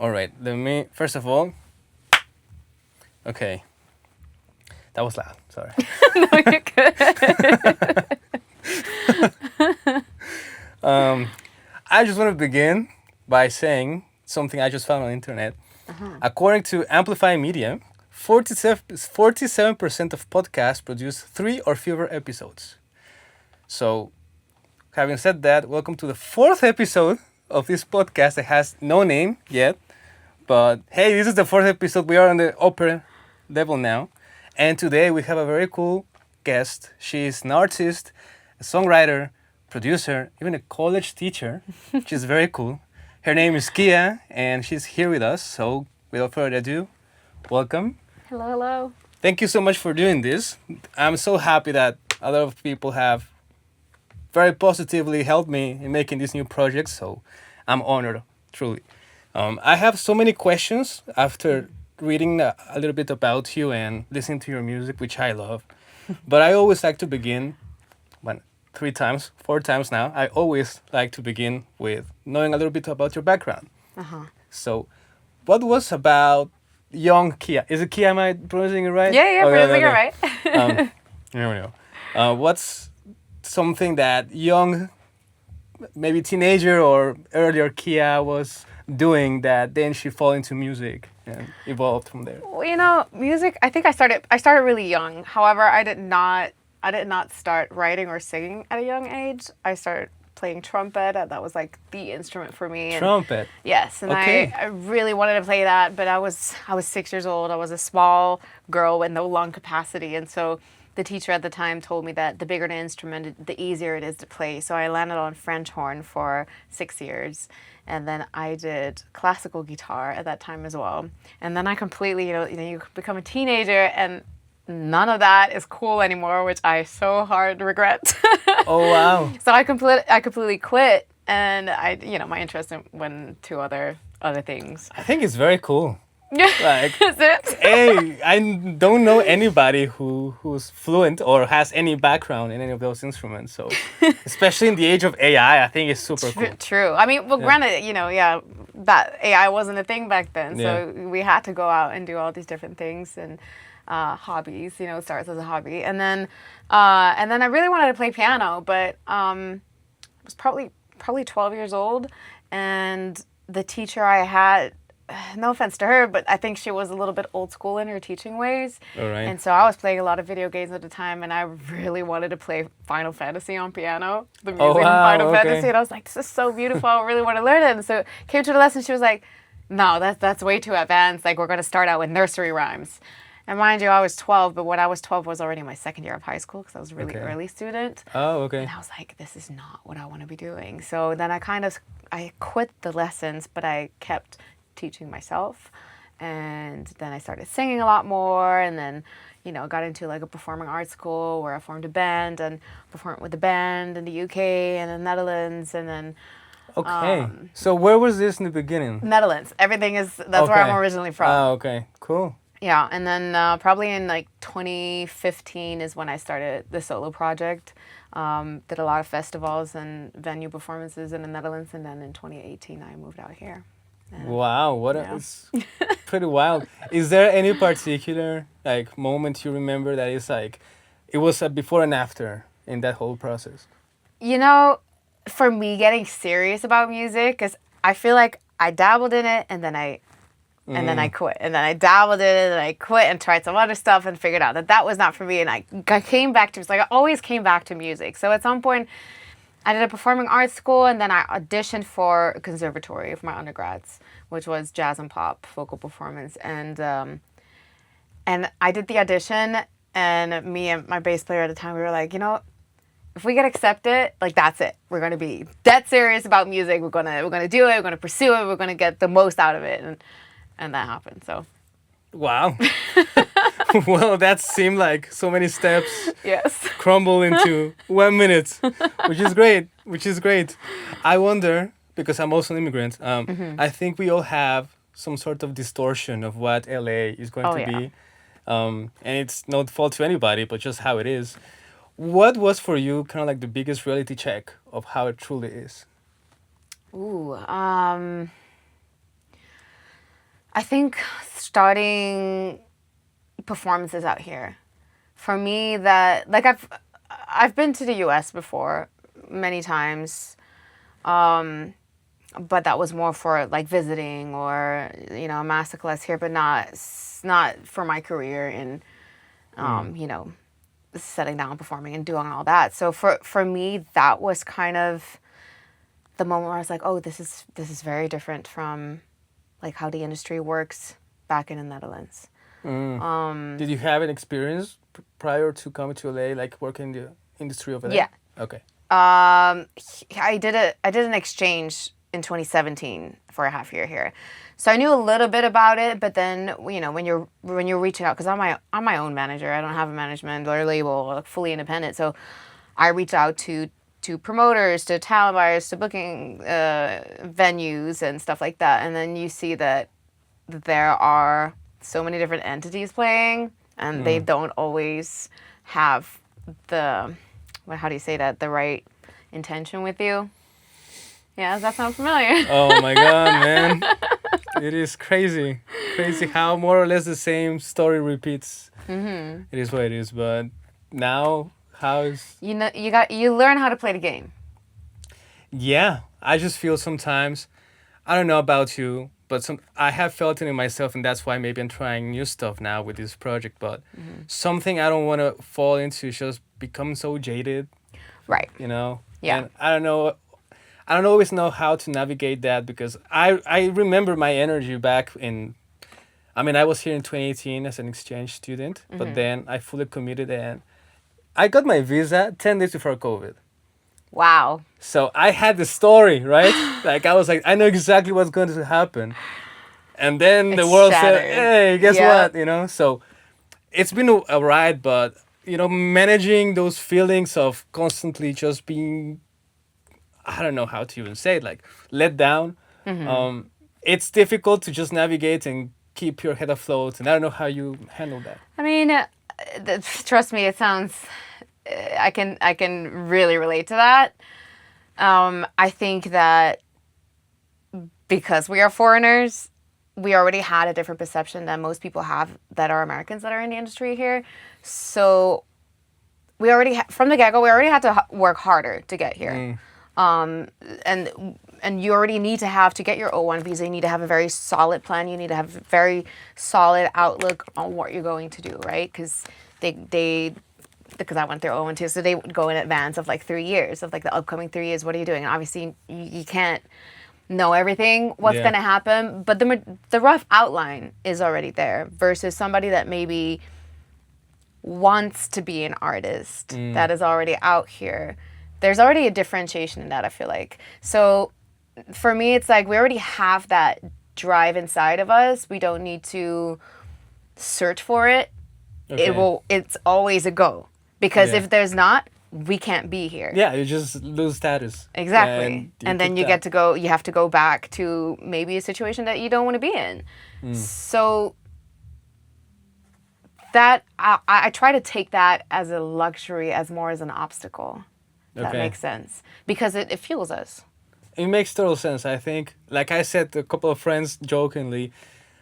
All right, let me, first of all, okay, that was loud, sorry. No, you're good. I just want to begin by saying something I just found on the internet. According to Amplify Media, 47% of podcasts produce 3 or fewer episodes. So, having said that, welcome to the 4th episode of this podcast that has no name yet. But hey, this is the 4th episode. We are on the upper level now. And today we have a very cool guest. She's an artist, a songwriter, producer, even a college teacher, which is very cool. Her name is Kia, and she's here with us. So, without further ado, welcome. Hello, hello. Thank you so much for doing this. I'm so happy that a lot of people have very positively helped me in making this new project. So, I'm honored, truly. I have so many questions after reading a little bit about you and listening to your music, which I love. But I always like to begin, 4 times now, I always like to begin with knowing a little bit about your background. So, what was about young Kia? Is it Kia? Am I pronouncing it right? Yeah, Okay, pronouncing okay. it right. Here we go. What's something that young, maybe teenager or earlier Kia was doing that then she fall into music and evolved from there? Well, music. I think I started really young. However, I did not start writing or singing at a young age. I started playing trumpet. That was like the instrument for me. Trumpet. Yes, and Okay. I really wanted to play that, but I was 6 years old. I was a small girl with no lung capacity, and so the teacher at the time told me that the bigger the instrument, the easier it is to play. So I landed on French horn for 6 years, and then I did classical guitar at that time as well. And then I completely, you become a teenager, and none of that is cool anymore, which I so hard regret. Oh, wow. So I completely quit, and my interest went to other things. I think it's very cool. Like, Is it? hey, I don't know anybody who's fluent or has any background in any of those instruments. So, especially in the age of AI, I think it's super cool. True. I mean, well, granted, that AI wasn't a thing back then, so Yeah. we had to go out and do all these different things and hobbies. It starts as a hobby, and then I really wanted to play piano, but I was probably 12 years old, and the teacher I had. No offense to her, but I think she was a little bit old school in her teaching ways. All right. And so I was playing a lot of video games at the time, and I really wanted to play Final Fantasy on piano, the music from wow, Final okay. Fantasy. And I was like, this is so beautiful. I really want to learn it. And so came to the lesson, she was like, no, that's way too advanced. Like, we're going to start out with nursery rhymes. And mind you, I was 12, but when I was 12 was already my second year of high school because I was a really Okay. early student. Oh, okay. And I was like, this is not what I want to be doing. So then I quit the lessons, but I kept teaching myself, and then I started singing a lot more, and then got into like a performing arts school where I formed a band and performed with a band in the UK and the Netherlands, and then Okay. So, where was this in the beginning? Netherlands. That's where I'm Okay. originally from. Oh, okay. Cool. Yeah, and then probably in like 2015 is when I started the solo project. Did a lot of festivals and venue performances in the Netherlands, and then in 2018 I moved out here. Wow, Yeah. it's pretty wild. Is there any particular like moment you remember that is like it was a before and after in that whole process? For me getting serious about music, because I feel like I dabbled in it and then I quit, and then I dabbled in it and I quit and tried some other stuff and figured out that was not for me, and I came back to it's like I always came back to music. So at some point I did a performing arts school, and then I auditioned for a conservatory for my undergrads, which was jazz and pop vocal performance. And I did the audition, and me and my bass player at the time, we were like, if we get accepted, like that's it. We're gonna be dead serious about music. We're gonna do it. We're gonna pursue it. We're gonna get the most out of it, and that happened. So Wow. Well, that seemed like so many steps yes. crumble into 1 minute, which is great. Which is great. I wonder because I'm also an immigrant. I think we all have some sort of distortion of what LA is going Oh, to yeah. be, and it's no fault to anybody, but just how it is. What was for you kind of like the biggest reality check of how it truly is? Ooh. I think starting performances out here. For me, that like I've been to the U.S. before many times, but that was more for like visiting or a masterclass here, but not for my career in setting down, performing, and doing all that. So for me, that was kind of the moment where I was like, oh, this is very different from like how the industry works back in the Netherlands. Did you have an experience prior to coming to LA, like working in the industry over there? Yeah. Okay. I did an exchange in 2017 for a half year here, so I knew a little bit about it. But then when you're reaching out, because I'm my own manager, I don't have a management or a label, like fully independent. So I reach out to promoters, to talent buyers, to booking venues and stuff like that, and then you see that there are so many different entities playing, and they don't always have the how do you say that, the right intention with you. Yeah, does that sound familiar? Oh my God, man. It is crazy. Crazy how more or less the same story repeats. Mm-hmm. It is what it is, but now how is... You learn how to play the game. Yeah, I just feel sometimes, I don't know about you, but I have felt it in myself, and that's why maybe I'm trying new stuff now with this project, but something I don't want to fall into is just become so jaded. Right. Yeah. And I don't always know how to navigate that, because I remember my energy back in, I was here in 2018 as an exchange student, but then I fully committed and I got my visa 10 days before COVID. Wow. So I had the story, right? Like I was like, I know exactly what's going to happen. And then the world said, hey, guess what? So it's been a ride, but, managing those feelings of constantly just being, I don't know how to even say it, like let down. It's difficult to just navigate and keep your head afloat. And I don't know how you handle that. I mean, trust me, it sounds... I can really relate to that. I think that because we are foreigners, we already had a different perception than most people have that are Americans that are in the industry here. So we already from the get-go, we already had to work harder to get here. And you already need to get your O1 visa, you need to have a very solid plan. You need to have a very solid outlook on what you're going to do, right? Because because I went through O1 too, so they would go in advance of like 3 years, of like the upcoming 3 years. What are you doing? And obviously, you can't know everything, what's going to happen, but the rough outline is already there, versus somebody that maybe wants to be an artist that is already out here. There's already a differentiation in that, I feel like. So for me, it's like we already have that drive inside of us. We don't need to search for it. Okay. It's always a go. Because if there's not, we can't be here. Yeah, you just lose status. Exactly. And then you have to go back to maybe a situation that you don't want to be in. So that, I try to take that as a luxury, as more as an obstacle. That makes sense. Because it fuels us. It makes total sense. I think, like I said to a couple of friends jokingly,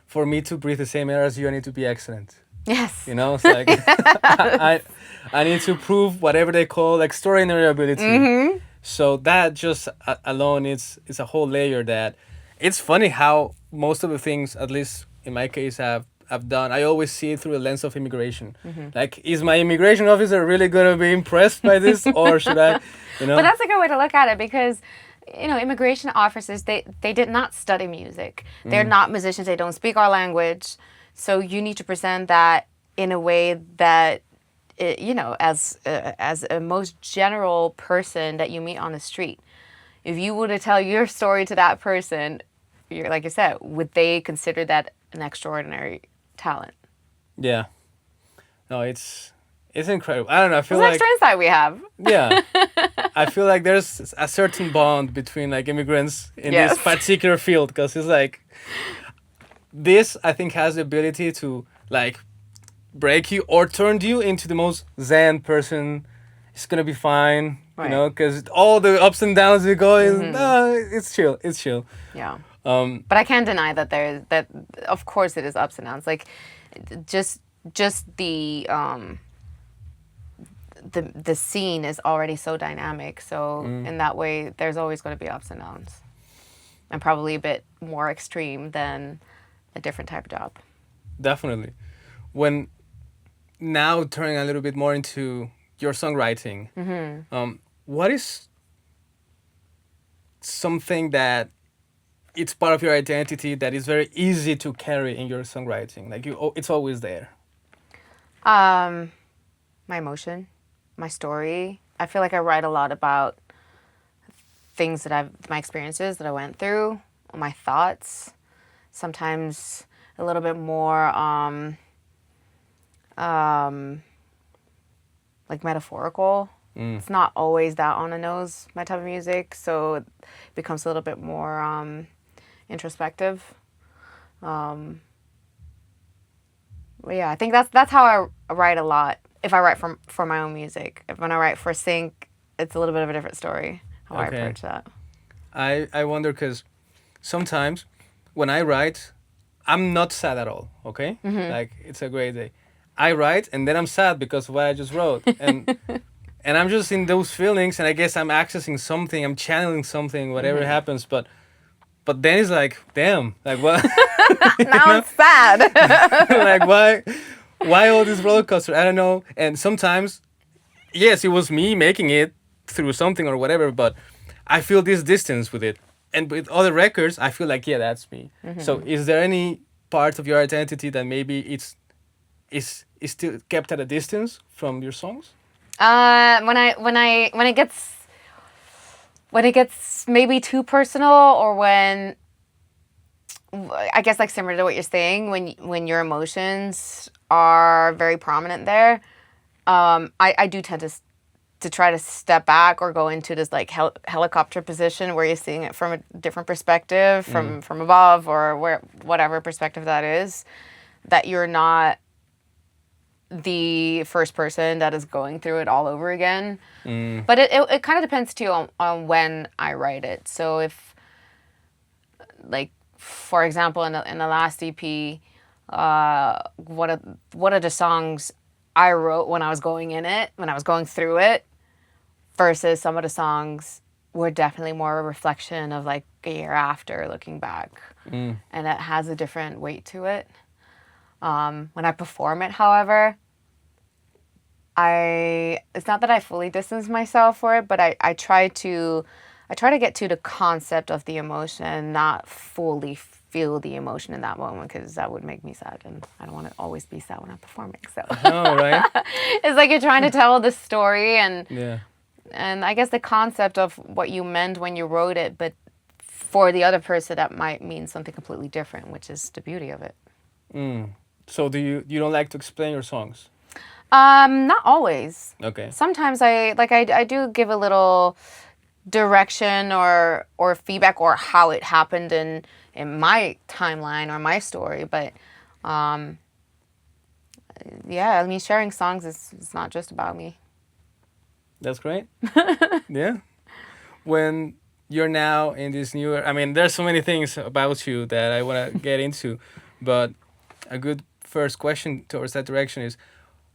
for me to breathe the same air as you, I need to be excellent. Yes. It's like I need to prove whatever they call extraordinary ability. So that just alone is a whole layer that it's funny how most of the things, at least in my case, I've done, I always see it through the lens of immigration. Like, is my immigration officer really going to be impressed by this, or should I, But that's a good way to look at it, because immigration officers, they did not study music. They're not musicians. They don't speak our language. So you need to present that in a way that, as a most general person that you meet on the street. If you were to tell your story to that person, like you said, would they consider that an extraordinary talent? Yeah. No, it's incredible. I don't know. I feel What's like extra insight we have. Yeah. I feel like there's a certain bond between like immigrants in this particular field, because it's like, this, I think, has the ability to like break you or turn you into the most zen person. It's gonna be fine, because all the ups and downs you go, it's chill. It's chill. Yeah. But I can't deny that that of course it is ups and downs. Like just just the scene is already so dynamic. So in that way, there's always going to be ups and downs, and probably a bit more extreme than a different type of job. Definitely. When now turning a little bit more into your songwriting, what is something that it's part of your identity that is very easy to carry in your songwriting? Like it's always there. My emotion, my story. I feel like I write a lot about things that my experiences that I went through, my thoughts. Sometimes a little bit more like metaphorical. It's not always that on the nose, my type of music, so it becomes a little bit more introspective. But yeah, I think that's how I write a lot. If I write for my own music, when I write for sync, it's a little bit of a different story how I approach that. I wonder because sometimes when I write, I'm not sad at all. Okay, like it's a great day. I write and then I'm sad because of what I just wrote, and I'm just in those feelings, and I guess I'm accessing something, I'm channeling something, whatever happens, but then it's like, damn, like what? Now I'm sad. Like why all this roller coaster? I don't know. And sometimes, yes, it was me making it through something or whatever, but I feel this distance with it. And with other records, I feel like, yeah, that's me. So is there any part of your identity that maybe is still kept at a distance from your songs? When it gets maybe too personal, or when, I guess, like similar to what you're saying, when your emotions are very prominent there, I do tend to try to step back or go into this like helicopter position where you're seeing it from a different perspective, from above, or whatever perspective that is, that you're not the first person that is going through it all over again. But it kind of depends too on when I write it. So if, like, for example, in the last EP, what are the songs I wrote when I was going through it, versus some of the songs were definitely more a reflection of like a year after, looking back, and it has a different weight to it. When I perform it, however, it's not that I fully distance myself for it, but I try to get to the concept of the emotion, not fully feel the emotion in that moment, because that would make me sad, and I don't want to always be sad when I'm performing. So Oh, right. it's like you're trying to tell the story, and Yeah. I guess the concept of what you meant when you wrote it, but for the other person that might mean something completely different, which is the beauty of it. So you don't like to explain your songs? Not always. Okay. Sometimes I do give a little direction or feedback or how it happened in my timeline or my story, but yeah, I mean, sharing songs is not just about me. That's great. Yeah. When you're now in this new, I mean, there's so many things about you that I want to get into, but a good first question towards that direction is,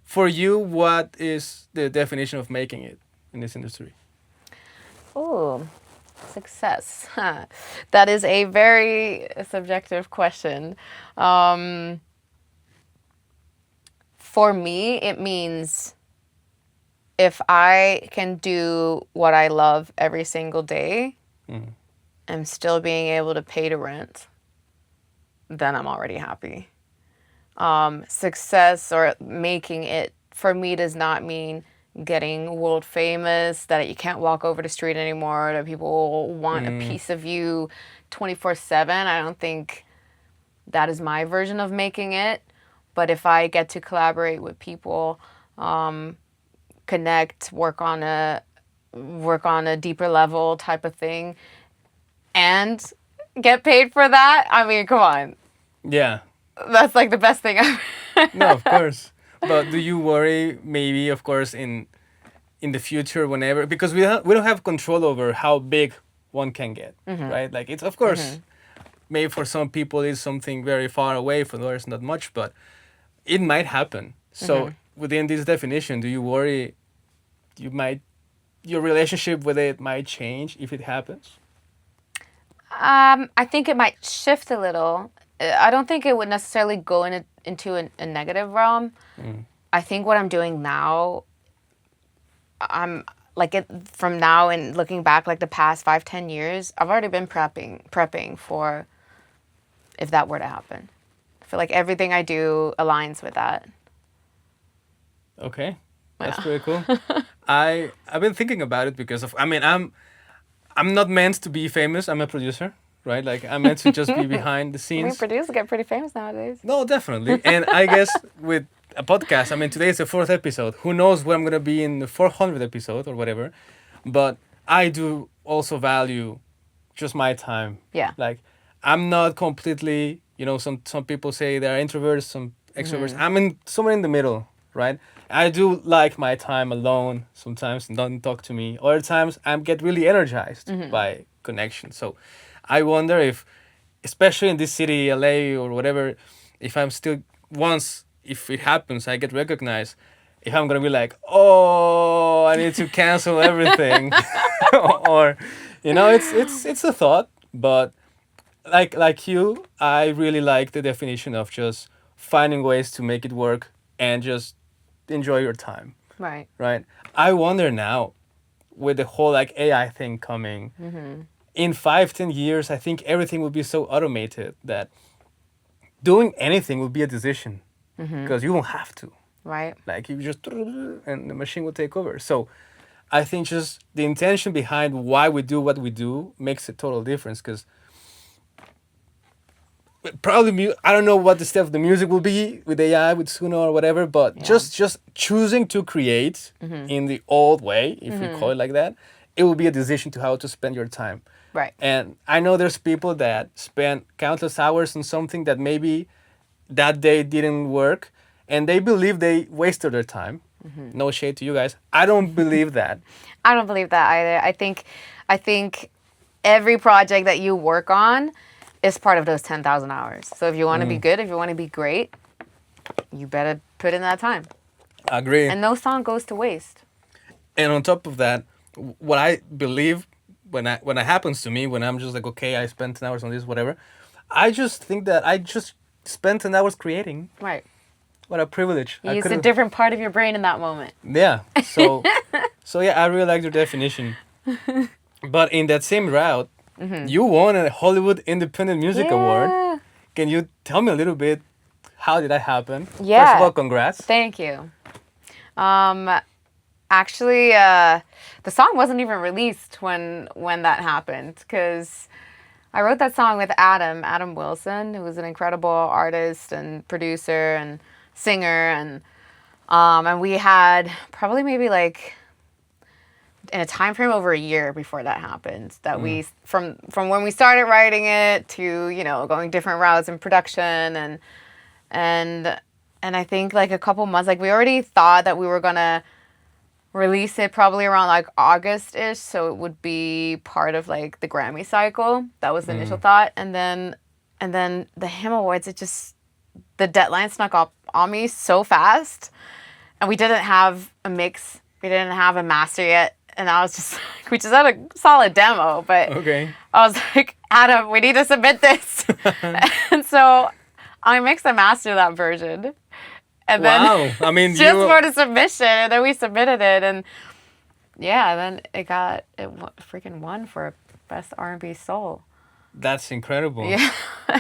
for you, what is the definition of making it in this industry? Oh, success. That is a very subjective question. For me, it means if I can do what I love every single day, and still being able to pay the rent, then I'm already happy. Success or making it for me does not mean getting world famous, that you can't walk over the street anymore, that people want a piece of you 24/7. I don't think that is my version of making it. But if I get to collaborate with people, connect, work on a deeper level type of thing, and get paid for that, I mean, come on. Yeah. That's like the best thing ever. No, of course. But do you worry, maybe, of course, in the future, whenever, because we don't have control over how big one can get, right? Like, it's, of course, maybe for some people it's something very far away, for others not much, but it might happen. So within this definition, do you worry you might your relationship with it might change if it happens? I think it might shift a little. I don't think it would necessarily go into a negative realm. I think what I'm doing now, I'm like it from now and looking back like the past 5-10 years, I've already been prepping for if that were to happen. I feel like everything I do aligns with that. Okay, that's pretty cool. I've been thinking about it because of, I mean, I'm not meant to be famous. I'm a producer, right? Like I'm meant to just be behind the I scenes. mean, producers get pretty famous nowadays. No, definitely. And I guess with a podcast, I mean, today is the 4th episode. Who knows where I'm gonna be in the 400th episode or whatever. But I do also value just my time. Yeah. Like I'm not completely, you know, some people say they're introverts, some extroverts. I'm in somewhere in the middle, right? I do like my time alone sometimes and don't talk to me. Other times I get really energized by connection. So I wonder if, especially in this city, LA or whatever, if I'm still once if it happens, I get recognized. If I'm gonna be like, oh, I need to cancel everything, or, you know, it's a thought, but like you, I really like the definition of just finding ways to make it work and just enjoy your time, Right. right? I wonder now, with the whole like AI thing coming, in 5-10 years, I think everything will be so automated that doing anything will be a decision because you won't have to. Right. Like you just and the machine will take over. So I think just the intention behind why we do what we do makes a total difference. Because probably I don't know what the step of the music will be with AI, with Suno or whatever, but just choosing to create in the old way, if we call it like that, it will be a decision to how to spend your time. Right. And I know there's people that spend countless hours on something that maybe that day didn't work, and they believe they wasted their time. No shade to you guys. I don't believe that. I don't believe that either. I think every project that you work on is part of those 10,000 hours. So if you want to be good, if you want to be great, you better put in that time. I agree. And no song goes to waste. And on top of that, what I believe when it happens to me, when I'm just like, okay, I spent 10 hours on this, whatever, I just think that I just spent 10 hours creating. Right. What a privilege. You used a different part of your brain in that moment. Yeah. So yeah, I really like your definition. But in that same route, you won a Hollywood Independent Music Award. Can you tell me a little bit how did that happen? Yeah. First of all, congrats. Thank you. Actually, the song wasn't even released when that happened because I wrote that song with Adam Wilson, who was an incredible artist and producer and singer, and we had probably maybe like in a time frame over a year before that happened that we from when we started writing it to, you know, going different routes in production and I think like a couple months, like we already thought that we were gonna release it probably around like August-ish, so it would be part of like the Grammy cycle. That was the initial thought, and then the HIM Awards, the deadline snuck up on me so fast, and we didn't have a mix, we didn't have a master yet, and I was just we just had a solid demo, but Okay. I was like, Adam, we need to submit this, and so I mixed and mastered that version. And Wow. then I mean, just for the submission, and then we submitted it, and yeah, then it freaking won for best R&B soul. that's incredible. Yeah.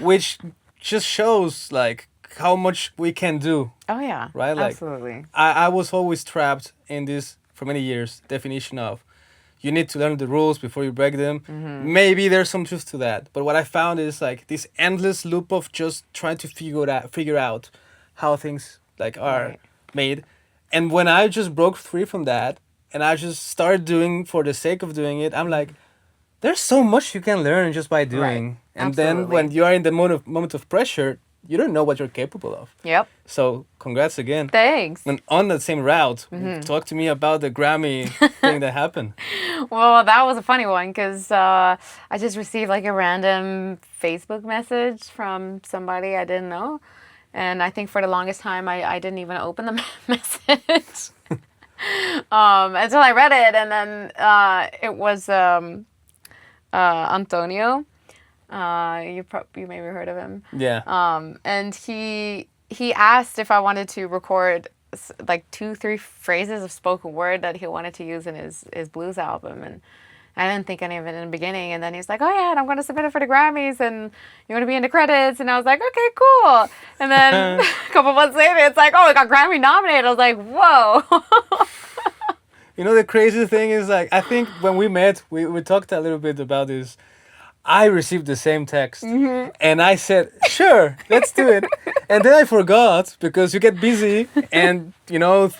Which just shows like how much we can do. Oh yeah. Right? Like, absolutely. I was always trapped in this for many years definition of you need to learn the rules before you break them. Maybe there's some truth to that, but what I found is like this endless loop of just trying to figure out how things like are Right. made. And when I just broke free from that and I just started doing for the sake of doing it, I'm like, there's so much you can learn just by doing. And then Absolutely. when you are in the moment of pressure, you don't know what you're capable of. Yep. So congrats again. Thanks. And on that same route, talk to me about the Grammy thing that happened. Well, that was a funny one because I just received like a random Facebook message from somebody I didn't know. And I think for the longest time, I didn't even open the message until I read it. And then it was Antonio. You maybe heard of him. Yeah. And he asked if I wanted to record like 2-3 phrases of spoken word that he wanted to use in his blues album. And I didn't think any of it in the beginning. And then he's like, oh yeah, and I'm going to submit it for the Grammys and you're going to be in the credits. And I was like, okay, cool. And then a couple months later, it's like, oh, it got Grammy nominated. I was like, whoa. You know, the crazy thing is, like, I think when we met, we talked a little bit about this. I received the same text and I said, sure, let's do it. And then I forgot because you get busy and, you know,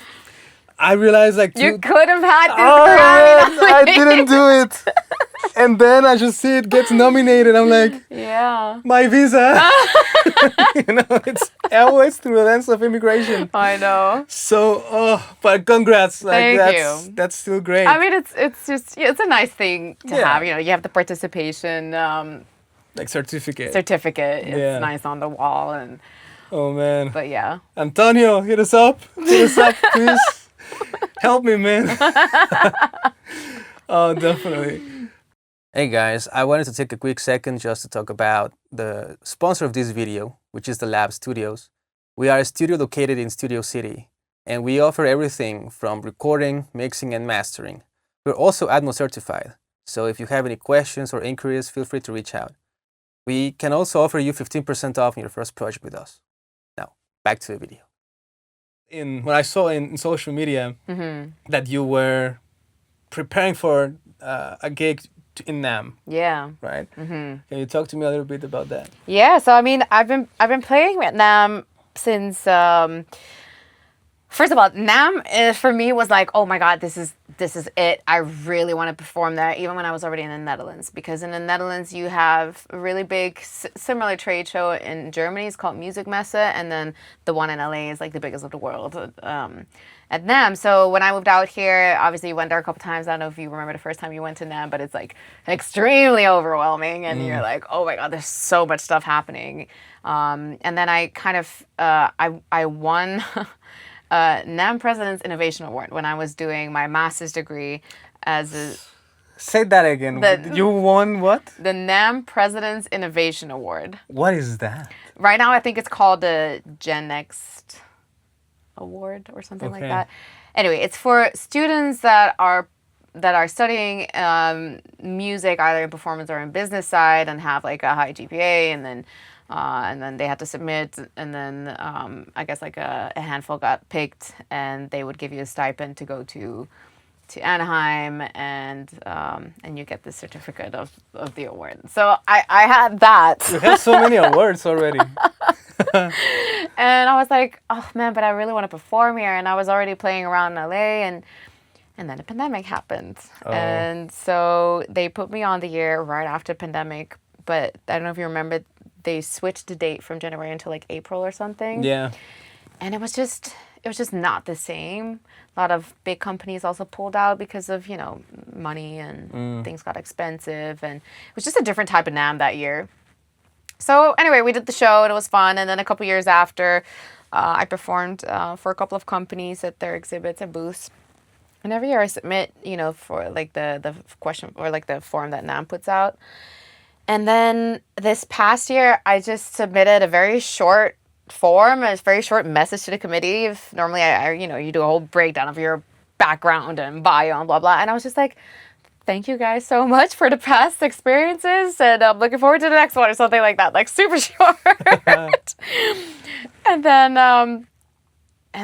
I realized like... You could have had this man, Grammy I didn't do it. And then I just see it gets nominated. I'm like, yeah, my visa. You know, it's always through the lens of immigration. I know. So, but congrats. Like, Thank you. That's still great. I mean, it's just, it's a nice thing to have. You know, you have the participation like certificate. It's Yeah. nice on the wall. And Oh, man. but yeah. Antonio, hit us up. Hit us up, please. Help me, man. Oh, definitely. Hey guys, I wanted to take a quick second just to talk about the sponsor of this video, which is the Lab Studios. We are a studio located in Studio City, and we offer everything from recording, mixing, and mastering. We're also Atmos certified, so if you have any questions or inquiries, feel free to reach out. We can also offer you 15% off in your first project with us. Now, back to the video. When I saw in social media that you were preparing for a gig in NAMM, Yeah. right? Can you talk to me a little bit about that? Yeah. So I mean, I've been playing Vietnam since. First of all, NAMM for me was like, oh my God, this is it. I really want to perform there, even when I was already in the Netherlands, because in the Netherlands you have a really big similar trade show in Germany. It's called Musikmesse, and then the one in LA is like the biggest of the world at NAMM. So when I moved out here, obviously you went there a couple times. I don't know if you remember the first time you went to NAMM, but it's like extremely overwhelming, and you're like, oh my God, there's so much stuff happening. And then I kind of I won. NAMM President's Innovation Award when I was doing my master's degree as a... Say that again. You won what? The NAMM President's Innovation Award. What is that? Right now I think it's called the Gen Next Award or something like that. Anyway, it's for students that are studying music either in performance or in business side and have like a high GPA, and then they had to submit, and then I guess like a handful got picked, and they would give you a stipend to go to Anaheim, and you get the certificate of the award. So I had that. You have so many awards already. And I was like, oh man, but I really want to perform here, and I was already playing around in LA, and then the pandemic happened, and so they put me on the year right after pandemic. But I don't know if you remember, they switched the date from January until like April or something. Yeah. And it was just not the same. A lot of big companies also pulled out because of, you know, money, and things got expensive, and it was just a different type of NAMM that year. So anyway, we did the show and it was fun. And then a couple years after, I performed for a couple of companies at their exhibits and booths. And every year I submit, you know, for like the question or like the form that NAMM puts out. And then this past year, I just submitted a very short form, a very short message to the committee. Normally, you do a whole breakdown of your background and bio and blah, blah. And I was just like, thank you guys so much for the past experiences, and I'm looking forward to the next one or something like that, like super short. And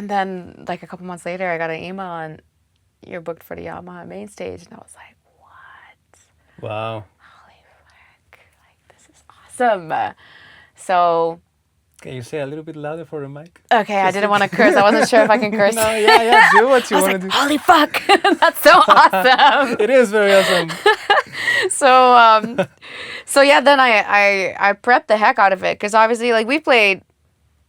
then like a couple months later, I got an email and you're booked for the Yamaha main stage. And I was like, what? Wow. Awesome. So, can you say a little bit louder for the mic? Okay, I didn't want to curse. I wasn't sure if I can curse. No, yeah, do what you want to do. Holy fuck, that's so awesome. It is very awesome. So yeah, then I prepped the heck out of it, because obviously, like, we played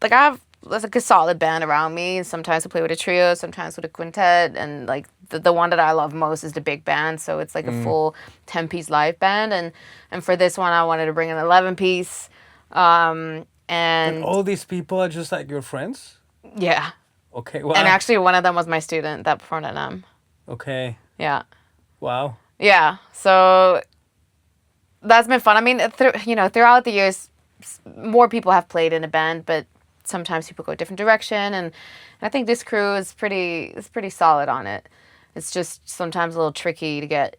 like I have like a solid band around me. Sometimes I play with a trio, sometimes with a quintet, and like the one that I love most is the big band. So it's like a full 10-piece live band, and for this one I wanted to bring an 11-piece, And and all these people are just like your friends? yeah. Okay, wow. And actually, one of them was my student that performed at them. Okay, Yeah. wow. Yeah. So that's been fun. I mean, throughout the years, more people have played in a band, but sometimes people go a different direction. And I think this crew is pretty solid on it. It's just sometimes a little tricky to get,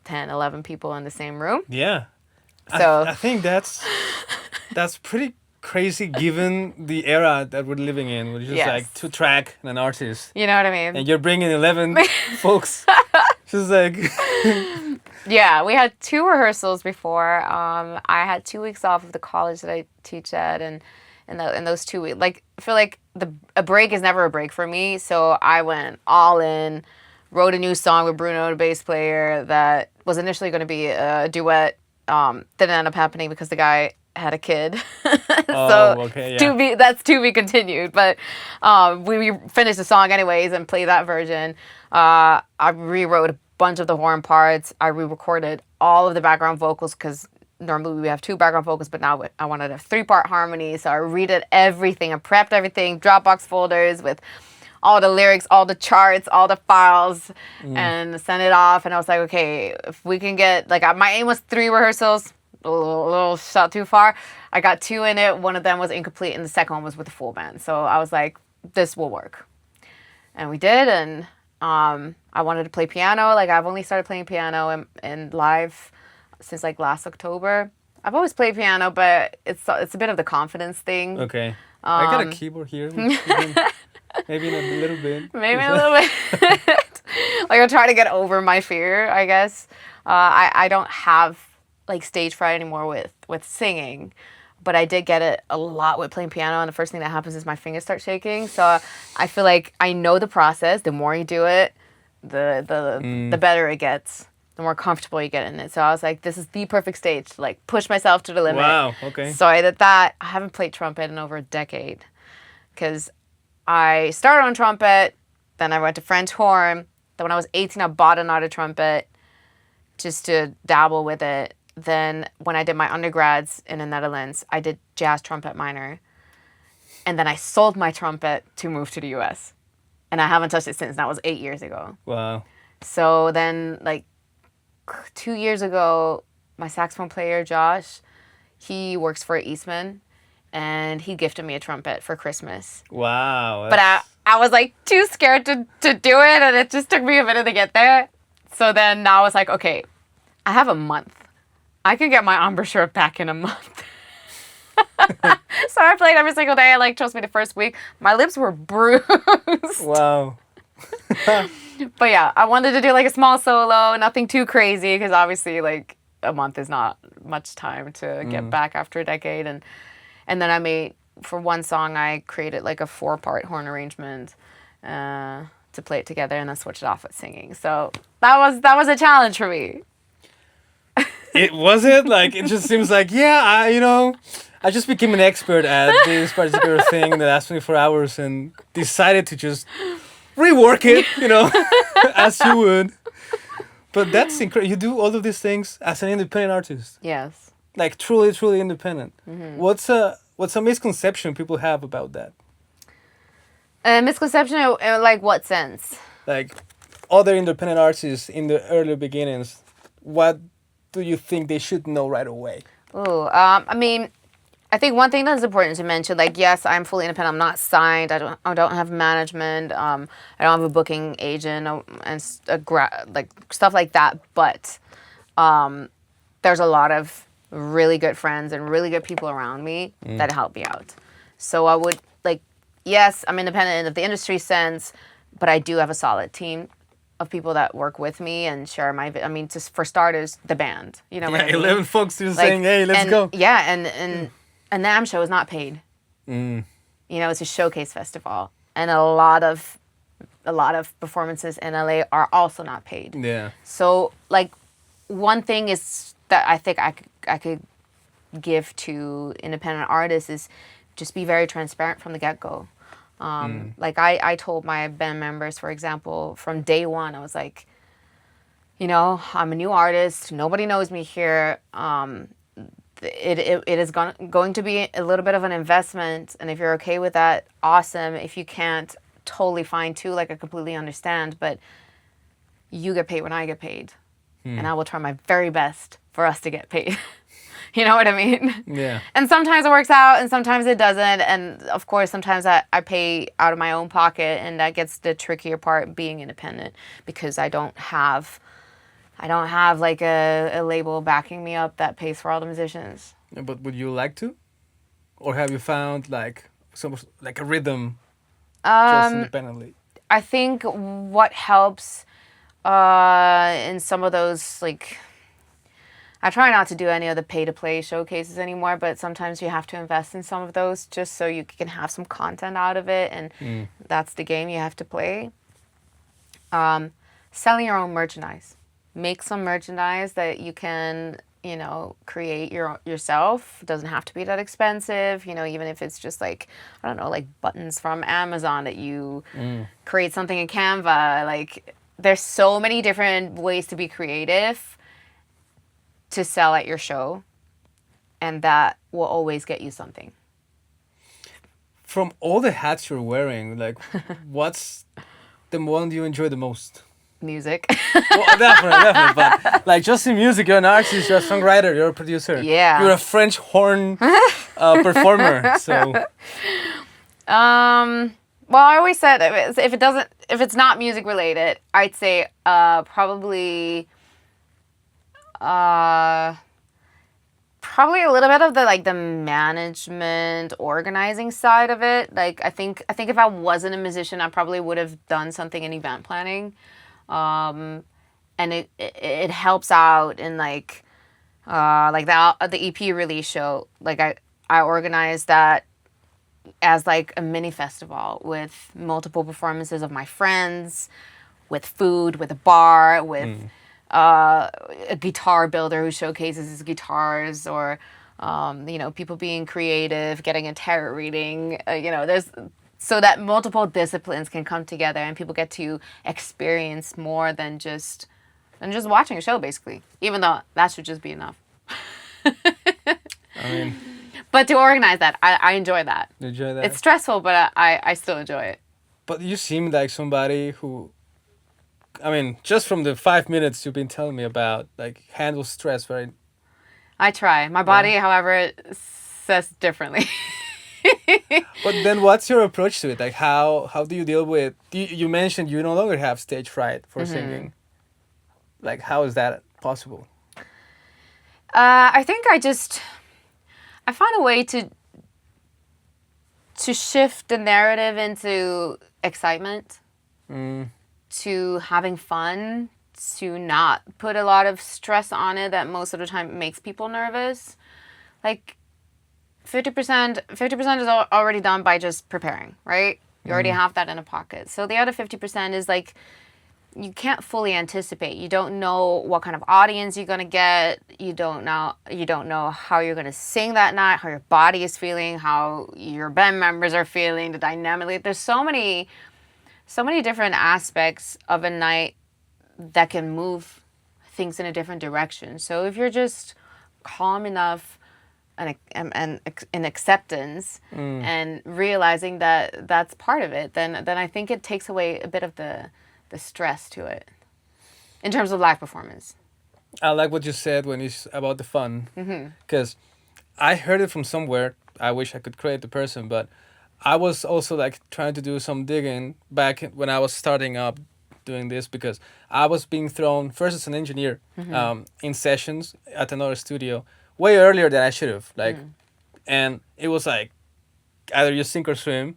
10, 11 people in the same room. Yeah. So I think that's pretty crazy given the era that we're living in, which is Yes. like 2 track and an artist. you know what I mean? And you're bringing 11 folks. Just like, Yeah, we had 2 rehearsals before. I had 2 weeks off of the college that I teach at, and in those 2 weeks, like I feel like a break is never a break for me. So I went all in, wrote a new song with Bruno, the bass player, that was initially going to be a duet. Didn't end up happening because the guy had a kid. So okay, yeah. that's to be continued. But we finished the song anyways and played that version. I rewrote a bunch of the horn parts. I re-recorded all of the background vocals because normally we have 2 background vocals, but now I wanted a 3-part harmony. So I redid everything. I prepped everything, Dropbox folders with all the lyrics, all the charts, all the files, and sent it off. And I was like, okay, if we can get, like, my aim was 3 rehearsals, a little shot too far. I got 2 in it. One of them was incomplete, and the second one was with the full band. So I was like, this will work. And we did, and I wanted to play piano. Like, I've only started playing piano and live since, like, last October. I've always played piano, but it's a bit of the confidence thing. Okay. I got a keyboard here. Maybe in a little bit. Maybe a little bit. Like, I'm trying to get over my fear, I guess. I don't have, like, stage fright anymore with singing, but I did get it a lot with playing piano, and the first thing that happens is my fingers start shaking. So I feel like I know the process. The more you do it, the better it gets, the more comfortable you get in it. So I was like, this is the perfect stage to, like, push myself to the limit. Wow, okay. So I did that. I haven't played trumpet in over a decade because I started on trumpet, then I went to French horn. Then when I was 18, I bought another trumpet just to dabble with it. Then when I did my undergrads in the Netherlands, I did jazz trumpet minor. And then I sold my trumpet to move to the US. And I haven't touched it since. That was 8 years ago. Wow. So then, like, 2 years ago, my saxophone player, Josh, he works for Eastman, and he gifted me a trumpet for Christmas. Wow. But I was, like, too scared to do it, and it just took me a minute to get there. So then now I was like, okay, I have a month. I can get my embouchure back in a month. So I played every single day. Like, trust me, the first week, my lips were bruised. Wow. But yeah, I wanted to do, like, a small solo, nothing too crazy, because obviously, like, a month is not much time to get back after a decade. And then I made, for one song, I created, like, a 4-part horn arrangement to play it together, and then switch it off with singing. So that was a challenge for me. It was it? Like, it just seems like, yeah, I just became an expert at this particular thing that asked me for hours and decided to just rework it, as you would. But that's incredible. You do all of these things as an independent artist. Yes. Like, truly, truly independent. Mm-hmm. What's a misconception people have about that? Misconception in, like, what sense? Like, other independent artists in the early beginnings, what do you think they should know right away? Ooh, I mean, I think one thing that's important to mention, like, yes, I'm fully independent. I'm not signed. I don't have management. I don't have a booking agent and like stuff like that. But there's a lot of really good friends and really good people around me that help me out. So I would, like, yes, I'm independent in the industry sense, but I do have a solid team of people that work with me and share I mean, just for starters, the band. You know what I mean? 11 folks just saying, hey, let's go. Yeah, and a NAMM show is not paid. It's a showcase festival. And a lot of performances in LA are also not paid. Yeah. So, like, one thing is that I think I could give to independent artists is just be very transparent from the get-go. Like I told my band members, for example, from day one, I was like, you know, I'm a new artist. Nobody knows me here. It is going to be a little bit of an investment. And if you're okay with that, awesome. If you can't, totally fine too. Like, I completely understand. But you get paid when I get paid. And I will try my very best for us to get paid. You know what I mean? Yeah. And sometimes it works out and sometimes it doesn't. And of course, sometimes I pay out of my own pocket, and that gets the trickier part, being independent, because I don't have like a label backing me up that pays for all the musicians. Yeah, but would you like to? Or have you found like a rhythm just independently? I think what helps in some of those, like, I try not to do any of the pay-to-play showcases anymore, but sometimes you have to invest in some of those just so you can have some content out of it, and that's the game you have to play. Selling your own merchandise. Make some merchandise that you can, you know, create yourself. It doesn't have to be that expensive, you know, even if it's just like, I don't know, like buttons from Amazon that you create something in Canva. Like, there's so many different ways to be creative to sell at your show, and that will always get you something. From all the hats you're wearing, like, what's the one you enjoy the most? Music. Well, definitely. But like, just in music, you're an artist, you're a songwriter, you're a producer. Yeah. You're a French horn performer. So. Well, I always said if it's not music related, I'd say probably a little bit of the management, organizing side of it. Like, I think if I wasn't a musician, I probably would have done something in event planning. And it helps out in the EP release show. Like, I organized that as like a mini festival with multiple performances of my friends, with food, with a bar, with a guitar builder who showcases his guitars, or people being creative, getting a tarot reading. There's so that multiple disciplines can come together and people get to experience more than just watching a show, basically. Even though that should just be enough. I mean, but to organize that, I enjoy that. Enjoy that. It's stressful, but I still enjoy it. But you seem like somebody who, I mean, just from the 5 minutes you've been telling me about, like, handles stress very. I try. My body, however, says differently. But then what's your approach to it? Like, how do you deal with, you mentioned you no longer have stage fright for singing. Like, how is that possible? I think I find a way to shift the narrative into excitement, to having fun, to not put a lot of stress on it that most of the time makes people nervous. Like, 50% is already done by just preparing, right? You already have that in a pocket. So the other 50% is like, you can't fully anticipate. You don't know what kind of audience you're gonna get. You don't know how you're gonna sing that night, how your body is feeling, how your band members are feeling, the dynamic. Like, there's so many different aspects of a night that can move things in a different direction. So if you're just calm enough and in acceptance and realizing that that's part of it, then I think it takes away a bit of the stress to it in terms of live performance. I like what you said when it's about the fun, because I heard it from somewhere. I wish I could credit the person, but I was also like trying to do some digging back when I was starting up doing this, because I was being thrown first as an engineer in sessions at another studio way earlier than I should have, and it was like either you sink or swim,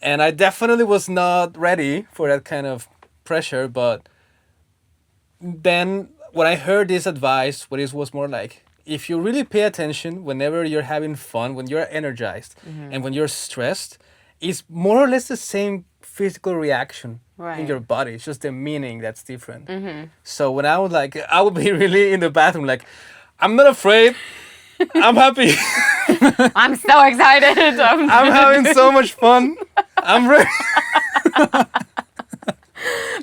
and I definitely was not ready for that kind of pressure. But then when I heard this advice, what it was more like, if you really pay attention whenever you're having fun, when you're energized and when you're stressed, it's more or less the same physical reaction in your body. It's just the meaning that's different. So when I would be really in the bathroom, like, I'm not afraid, I'm happy. I'm so excited. I'm having so much fun. I'm ready.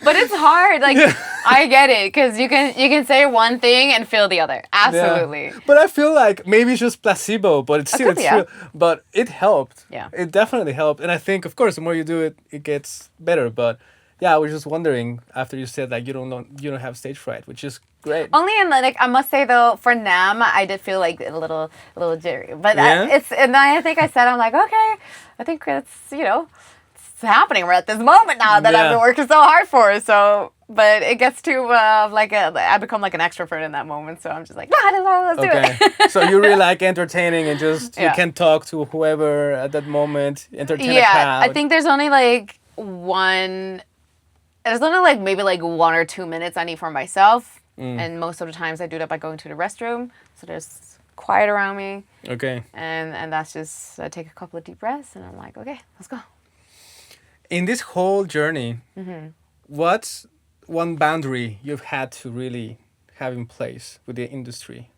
But it's hard. Like Yeah. I get it because you can say one thing and feel the other. Yeah. Absolutely. But I feel like maybe it's just placebo, but it's still could be, it's yeah. real. But it helped. Yeah. It definitely helped, and I think, of course, the more you do it, it gets better. But yeah, I was just wondering after you said that you don't have stage fright, which is great. Only in like I must say though for NAM I did feel like a little jittery, but Yeah? it's and I think I said I'm like okay, I think it's it's happening right at this moment now that I've Yeah. been working so hard for. So but it gets to I become like an extrovert in that moment, so I'm just like let's do Okay. it. So you really like entertaining and just you Yeah. can talk to whoever at that moment, entertain a Yeah, crowd. I think there's only like there's only like maybe like 1 or 2 minutes I need for myself. And most of the times I do that by going to the restroom. So there's quiet around me. Okay. And that's just, I take a couple of deep breaths and I'm like, okay, let's go. In this whole journey, Mm-hmm. what's one boundary you've had to really have in place with the industry?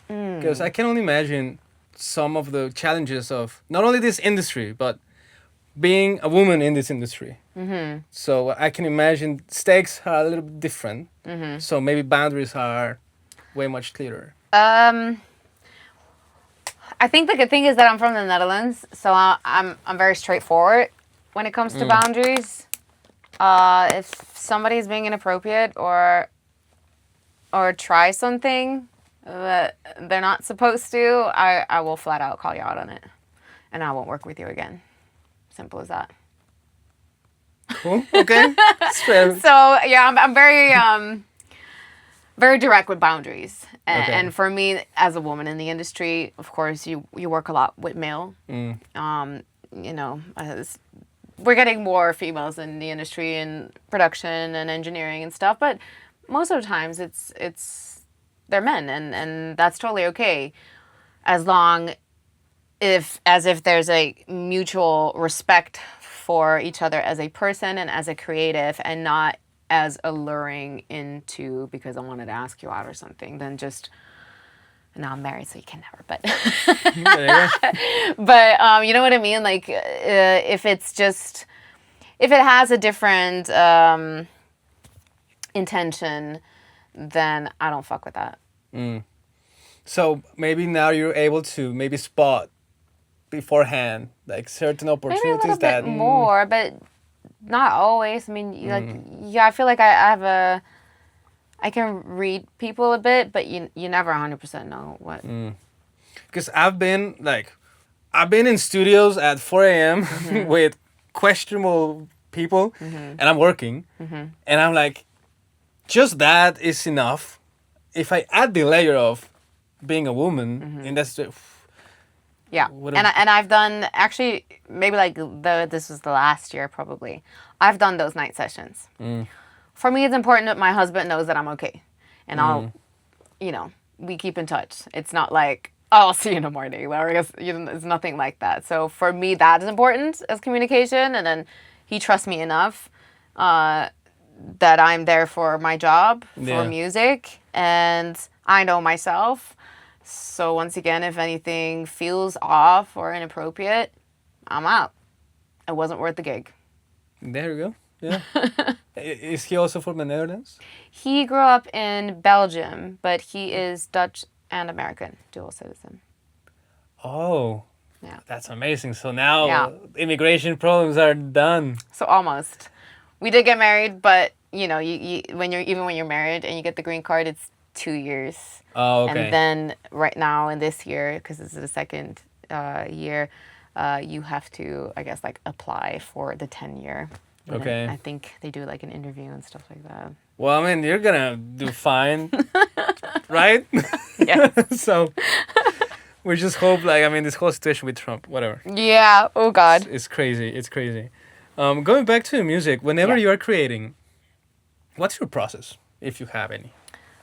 Because I can only imagine some of the challenges of not only this industry, but being a woman in this industry. Mm-hmm. So I can imagine stakes are a little bit different. Mm-hmm. So maybe boundaries are way much clearer. I think the good thing is that I'm from the Netherlands, so I'm very straightforward when it comes to boundaries. If somebody's being inappropriate or try something that they're not supposed to, I will flat out call you out on it, and I won't work with you again. Simple as that. Cool. Okay. Straight. So yeah, I'm very very direct with boundaries, Okay. and for me as a woman in the industry, of course, you work a lot with male. We're getting more females in the industry and production and engineering and stuff, but most of the times it's they're men, and that's totally okay, as long if there's a mutual respect for each other as a person and as a creative, and not as alluring into because I wanted to ask you out or something, then just no, I'm married, so you can never. But There you go. but you know what I mean. Like if it has a different intention, then I don't fuck with that. So maybe now you're able to maybe spot beforehand like certain Maybe a opportunities little that bit more, but not always. I mean, I feel like I can read people a bit, but you never 100% know what. because I've been in studios at 4 a.m. with questionable people, and I'm working, and I'm like, just that is enough. If I add the layer of being a woman, and that's Yeah, What and I've done actually maybe like this was the last year probably. I've done those night sessions. For me, it's important that my husband knows that I'm okay, and I'll, we keep in touch. It's not like oh, I'll see you in the morning, or it's nothing like that. So for me, that is important as communication, and then he trusts me enough that I'm there for my job, for Yeah. music, and I know myself. So once again, if anything feels off or inappropriate, I'm out. It wasn't worth the gig. There you go. Yeah. Is he also from the Netherlands? He grew up in Belgium, but he is Dutch and American, dual citizen. Oh. Yeah. That's amazing. So now Yeah. immigration problems are done. So almost. We did get married, but you when you're married and you get the green card, it's 2 years. Oh, okay. And then right now in this year, because this is the second year, you have to, I guess, like apply for the 10-year. And Okay. then I think they do like an interview and stuff like that. Well, I mean, you're gonna do fine, right? Yeah. So we just hope, this whole situation with Trump, whatever. Yeah. Oh God. It's crazy. It's crazy. Going back to the music, whenever Yeah. you are creating, what's your process, if you have any?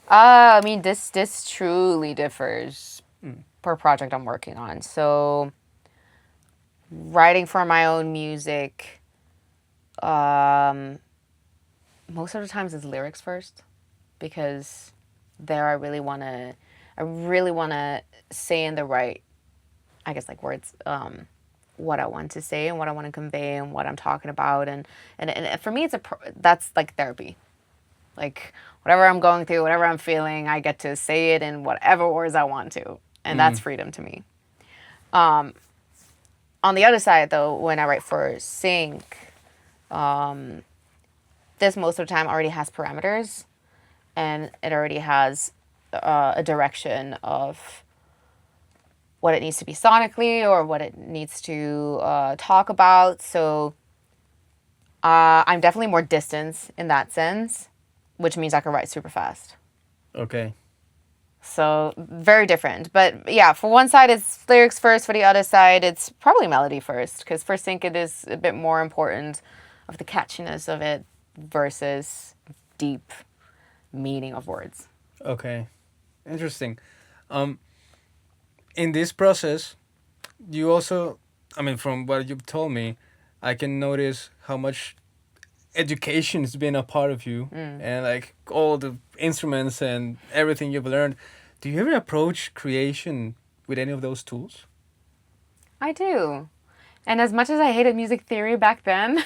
I mean, this truly differs per project I'm working on. So, writing for my own music, most of the times is lyrics first, because there I really want to say in the right I guess like words, what I want to say and what I want to convey and what I'm talking about. And for me, that's like therapy. Like whatever I'm going through, whatever I'm feeling, I get to say it in whatever words I want to. And that's freedom to me. On the other side, though, when I write for sync, this most of the time already has parameters, and it already has a direction of what it needs to be sonically or what it needs to talk about. So I'm definitely more distance in that sense, which means I can write super fast. Okay. So very different. But yeah, for one side it's lyrics first, for the other side it's probably melody first, because for sync it is a bit more important of the catchiness of it versus deep meaning of words. Okay. Interesting. In this process, you also, I mean, from what you've told me, I can notice how much education has been a part of you, and like all the instruments and everything you've learned. Do you ever approach creation with any of those tools? I do. And as much as I hated music theory back then,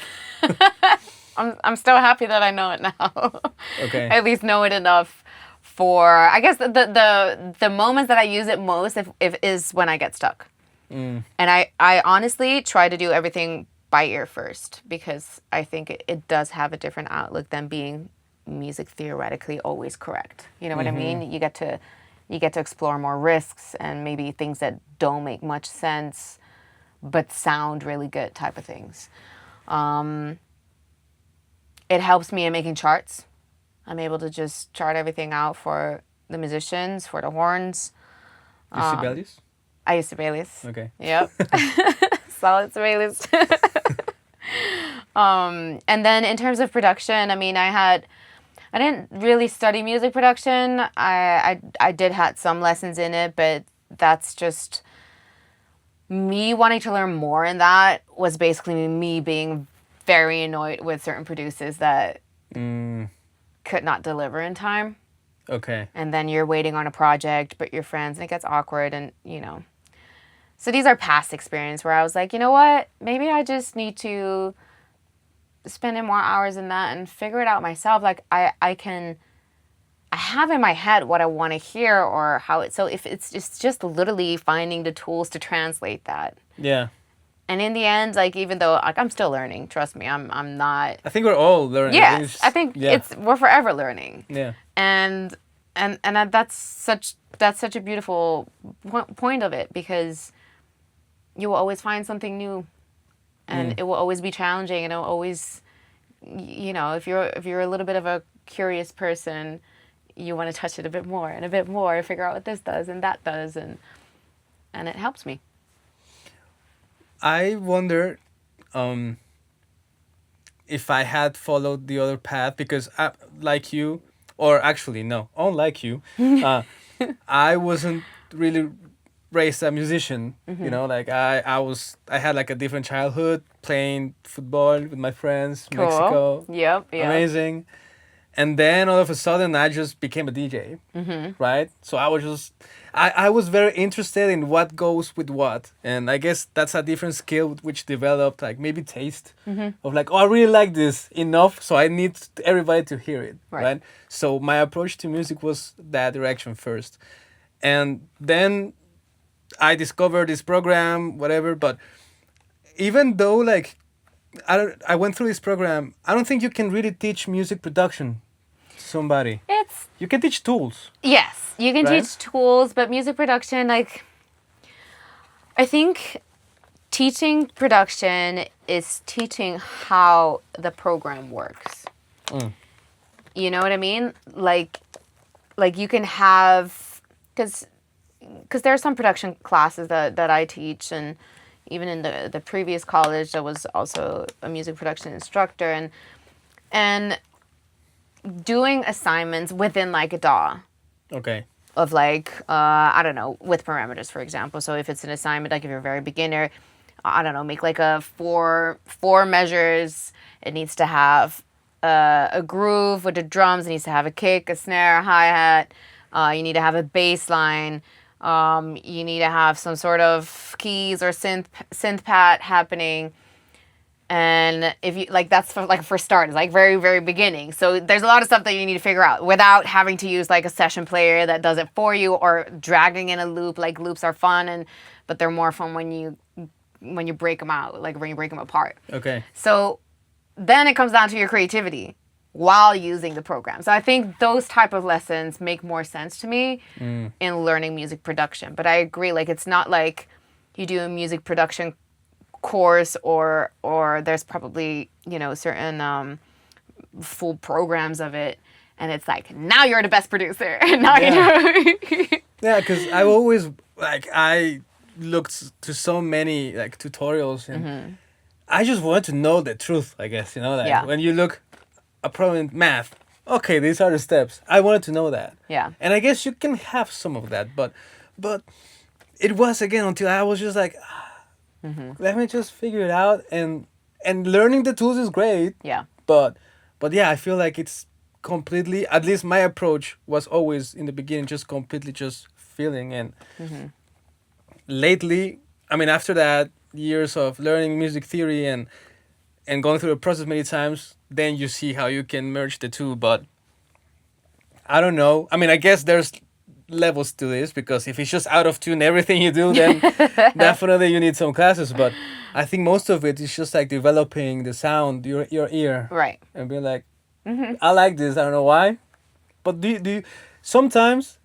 I'm still happy that I know it now. Okay. I at least know it enough for, I guess the moments that I use it most if is when I get stuck. And I honestly try to do everything by ear first, because I think it does have a different outlook than being music theoretically always correct. You know what I mean? You get to explore more risks and maybe things that don't make much sense but sound really good type of things. It helps me in making charts. I'm able to just chart everything out for the musicians, for the horns. Do you Sibelius? I use Sibelius. Okay. Yep. Solid Sibelius. And then in terms of production, I mean, I didn't really study music production. I did had some lessons in it, but that's just me wanting to learn more in that was basically me being very annoyed with certain producers that could not deliver in time. Okay. And then you're waiting on a project, but you're friends, and it gets awkward, and you know. So these are past experience where I was like, you know what? Maybe I just need to spend in more hours in that and figure it out myself. Like I have in my head what I want to hear or how it. So if it's just literally finding the tools to translate that. Yeah. And in the end, like even though like I'm still learning, trust me, I'm not. I think we're all learning. Yes, I think we're forever learning. Yeah. And that's such a beautiful point of it, because you will always find something new, and it will always be challenging, and it will always, you know, if you're a little bit of a curious person, you want to touch it a bit more and figure out what this does and that does, and it helps me. I wonder if I had followed the other path, because I, like you, or actually no, unlike you, I wasn't really raised a musician. You know, like I had like a different childhood, playing football with my friends, Cool. Mexico. Yep. Amazing. And then all of a sudden I just became a DJ, right? So I was just, I was very interested in what goes with what. And I guess that's a different skill which developed, like maybe taste of like, oh, I really like this enough, so I need everybody to hear it, right? So my approach to music was that direction first. And then I discovered this program, whatever, but even though like, I went through this program, I don't think you can really teach music production somebody. You can teach tools. Yes, you can teach tools, but music production, like, I think teaching production is teaching how the program works. You know what I mean? Like you can have, because there are some production classes that I teach, and even in the previous college, I was also a music production instructor, and doing assignments within like a DAW. Okay. Of like, I don't know, with parameters, for example. So if it's an assignment, like if you're a very beginner, I don't know, make like a four measures. It needs to have a groove with the drums. It needs to have a kick, a snare, a hi-hat. You need to have a bass line. You need to have some sort of keys or synth pad happening. And if you like, that's for starters, like very, very beginning. So there's a lot of stuff that you need to figure out without having to use like a session player that does it for you, or dragging in a loop. Like loops are fun, but they're more fun when you break them out, like when you break them apart. Okay. So then it comes down to your creativity while using the program. So I think those type of lessons make more sense to me in learning music production. But I agree, like it's not like you do a music production course or there's probably, you know, certain full programs of it, and it's like, now you're the best producer and now you know. Yeah, because I always I looked to so many like tutorials, and I just want to know the truth, I guess, you know, like when you look a problem in math, okay, these are the steps. I wanted to know that. Yeah. And I guess you can have some of that, but it was again until I was just like, let me just figure it out, and learning the tools is great. Yeah. But yeah, I feel like it's completely, at least my approach was always in the beginning just completely just feeling, and lately, I mean, after that years of learning music theory and going through the process many times, then you see how you can merge the two. But I don't know. I mean, I guess there's levels to this, because if it's just out of tune everything you do, then definitely you need some classes. But I think most of it is just like developing the sound, your ear, Right. and being like, I like this. I don't know why, but do you sometimes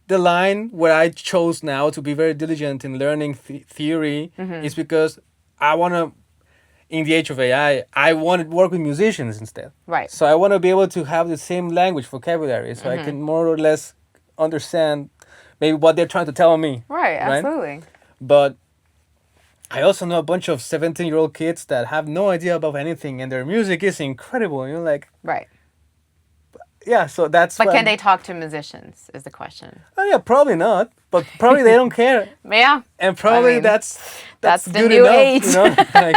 the line where I chose now to be very diligent in learning theory is because I want to, in the age of AI, I want to work with musicians instead. Right. So I want to be able to have the same language vocabulary, so I can more or less understand maybe what they're trying to tell me. Right, absolutely. But I also know a bunch of 17-year-old kids that have no idea about anything, and their music is incredible. And you're like, Right. yeah, so that's. But can they talk to musicians is the question. Oh yeah, probably not. But probably they don't care. Yeah. And probably I mean, that's the good new enough, age. you know? Like,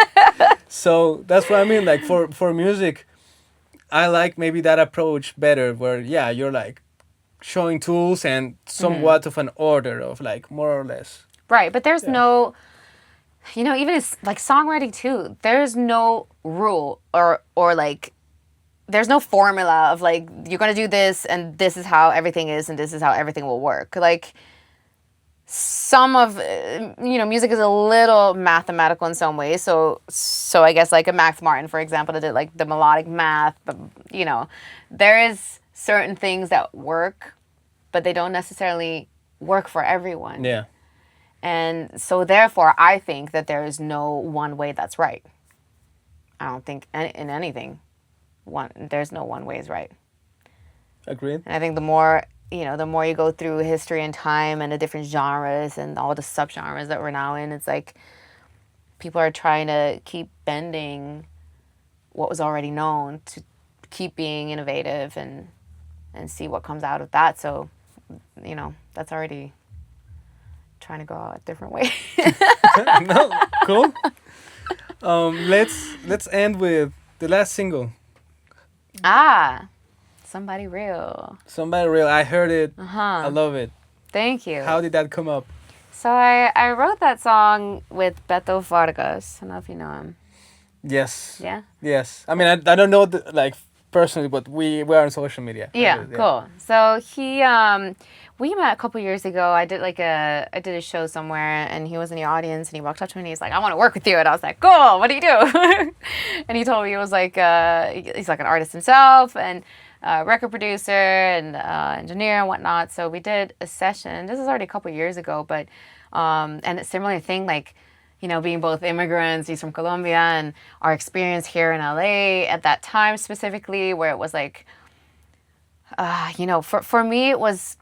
so that's what I mean. Like for music, I like maybe that approach better, where you're like showing tools and somewhat of an order of like more or less. Right, but there's no, you know, even it's like songwriting too. There's no rule or like, there's no formula of like, you're gonna do this and this is how everything is and this is how everything will work. Like some of, you know, music is a little mathematical in some ways. So I guess like a Max Martin, for example, that did like the melodic math, but you know, there is certain things that work, but they don't necessarily work for everyone. Yeah. And so therefore, I think that there is no one way that's right. I don't think in anything, there's no one way is right. Agreed. And I think the more, you know, the more you go through history and time and the different genres and all the subgenres that we're now in, it's like people are trying to keep bending what was already known to keep being innovative and see what comes out of that. So, you know, that's already trying to go out a different way. No, cool. Let's end with the last single. Somebody Real. Somebody Real. I heard it. Uh-huh. I love it. Thank you. How did that come up? So I wrote that song with Beto Vargas. I don't know if you know him. Yes. Yeah? Yes. I mean, I don't know like personally, but we are on social media. Yeah, cool. So he we met a couple years ago. I did I did a show somewhere, and he was in the audience, and he walked up to me and he's like, "I want to work with you." And I was like, "Cool, what do you do?" And he told me he was like he's like an artist himself and record producer and engineer and whatnot. So we did a session. This is already a couple years ago, but and a similar thing, like, you know, being both immigrants, he's from Colombia, and our experience here in LA at that time specifically, where it was like, you know, for me, it was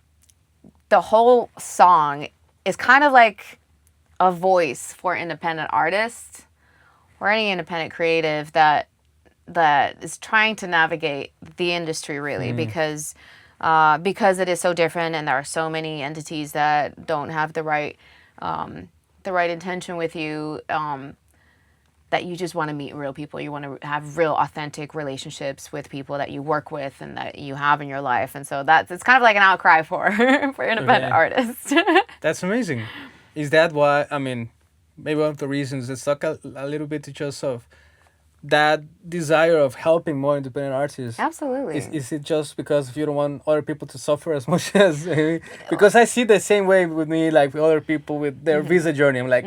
the whole song is kind of like a voice for independent artists or any independent creative that is trying to navigate the industry, really, because it is so different, and there are so many entities that don't have the right intention with you. that you just want to meet real people. You want to have real authentic relationships with people that you work with and that you have in your life. And so it's kind of like an outcry for for independent artists. That's amazing. Is that why, I mean, maybe one of the reasons it stuck a little bit to Joseph, that desire of helping more independent artists? Absolutely. Is it just because you don't want other people to suffer as much as me? Because I see the same way with me, like with other people with their visa journey. I'm like,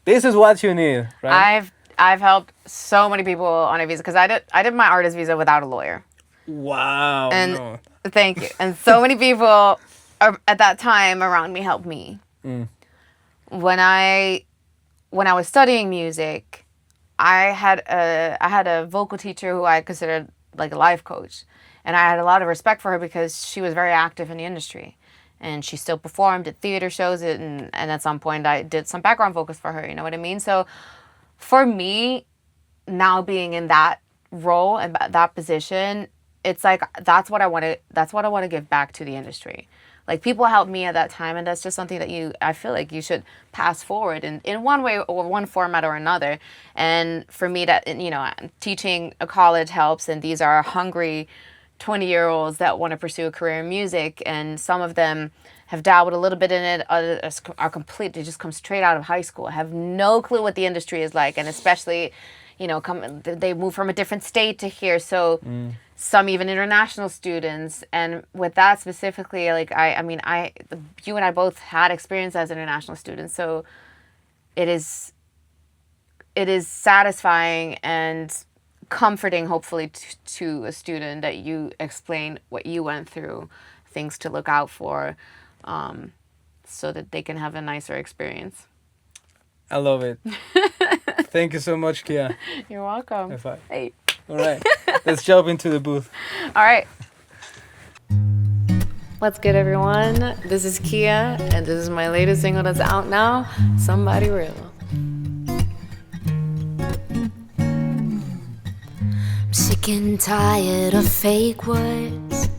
this is what you need, right? I've helped so many people on a visa because I did my artist visa without a lawyer. Wow. And No. thank you. And so many people at that time around me helped me. When I was studying music, I had a vocal teacher who I considered like a life coach, and I had a lot of respect for her because she was very active in the industry, and she still performed at theater shows, and at some point I did some background vocals for her. You know what I mean? So for me, now being in that role and that position, it's like that's what I want to give back to the industry. Like, people helped me at that time, and that's just something that I feel like you should pass forward in one way or one format or another. And for me, that, you know, teaching a college helps, and these are hungry 20-year-olds that want to pursue a career in music, and some of them have dabbled a little bit in it, others are complete. They just come straight out of high school, have no clue what the industry is like, and especially, you know, they move from a different state to here, so some even international students. And with that specifically, like I mean, you and I both had experience as international students, so it is satisfying and comforting, hopefully, to a student that you explain what you went through, things to look out for, so that they can have a nicer experience. I love it. Thank you so much, Kia. You're welcome. High five. Hey. All right, let's jump into the booth. All right. What's good, everyone? This is Kia, and this is my latest single that's out now, Somebody Real. I'm sick and tired of fake words.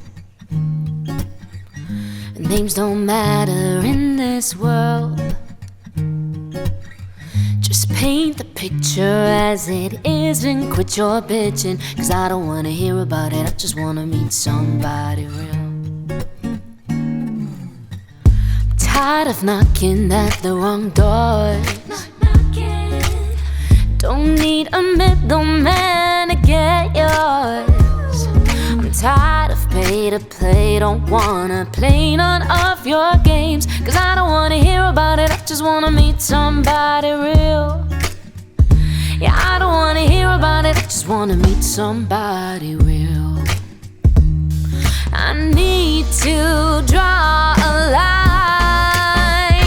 Names don't matter in this world. Just paint the picture as it is and quit your bitching, 'cause I don't wanna hear about it, I just wanna meet somebody real. I'm tired of knocking at the wrong doors. Don't need a middleman to get yours. I'm tired of pay to play, don't wanna play none of your games, 'cause I don't wanna hear about it, I just wanna meet somebody real. Yeah, I don't wanna hear about it, I just wanna meet somebody real. I need to draw a line.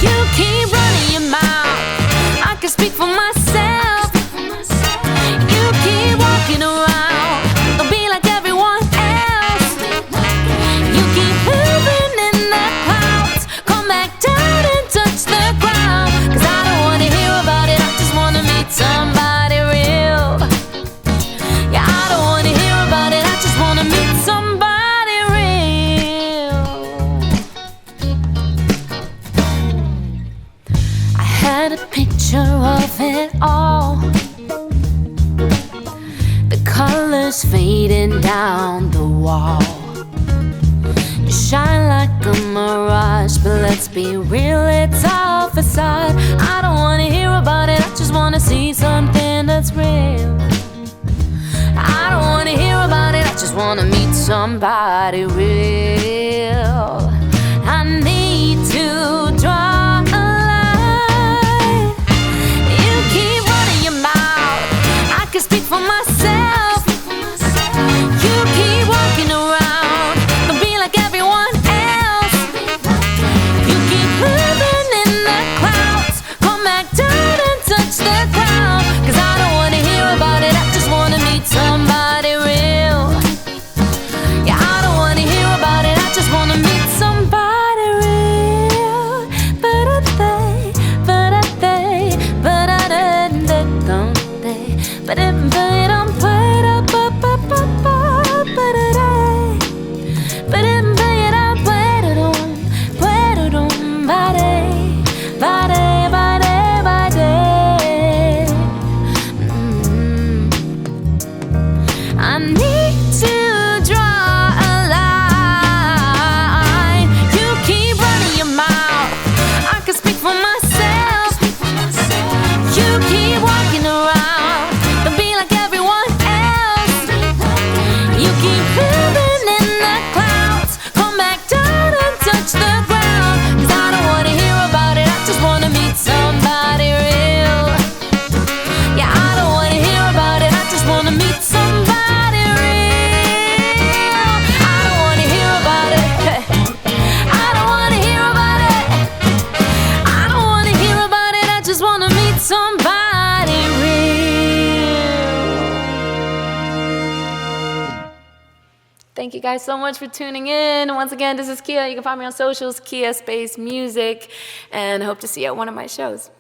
You keep running your mouth, I can speak for myself. You keep walking around, don't be like everyone else. You keep moving in the clouds, come back down and touch the ground, 'cause I don't wanna hear about it, I just wanna meet somebody real. Yeah, I don't wanna hear about it, I just wanna meet somebody real. I had a picture of it all, the colors fading down the wall. You shine like a mirage, but let's be real, it's all facade. I don't wanna hear about it, I just wanna see something that's real. I don't wanna hear about it, I just wanna meet somebody real. I need to draw a line. You keep running your mouth, I can speak for myself. You keep walking around, don't be like everyone else. You keep moving in the clouds, come back down and touch the ground, 'cause I don't wanna hear about it, I just wanna meet somebody real. Yeah, I don't wanna hear about it, I just wanna meet somebody real. Ba-da-day, ba-da-day, ba-da-da-da-dum-day, ba-da-ba-dum, ba-da-ba-ba-ba-ba, ba-da-day, ba-da-ba-dum, ba-da-dum, ba-da-dum, ba-day, ba-day, ba-day, ba-day. thank you guys so much for tuning in. Once again, this is Kia. You can find me on socials, Kia Space Music, and hope to see you at one of my shows.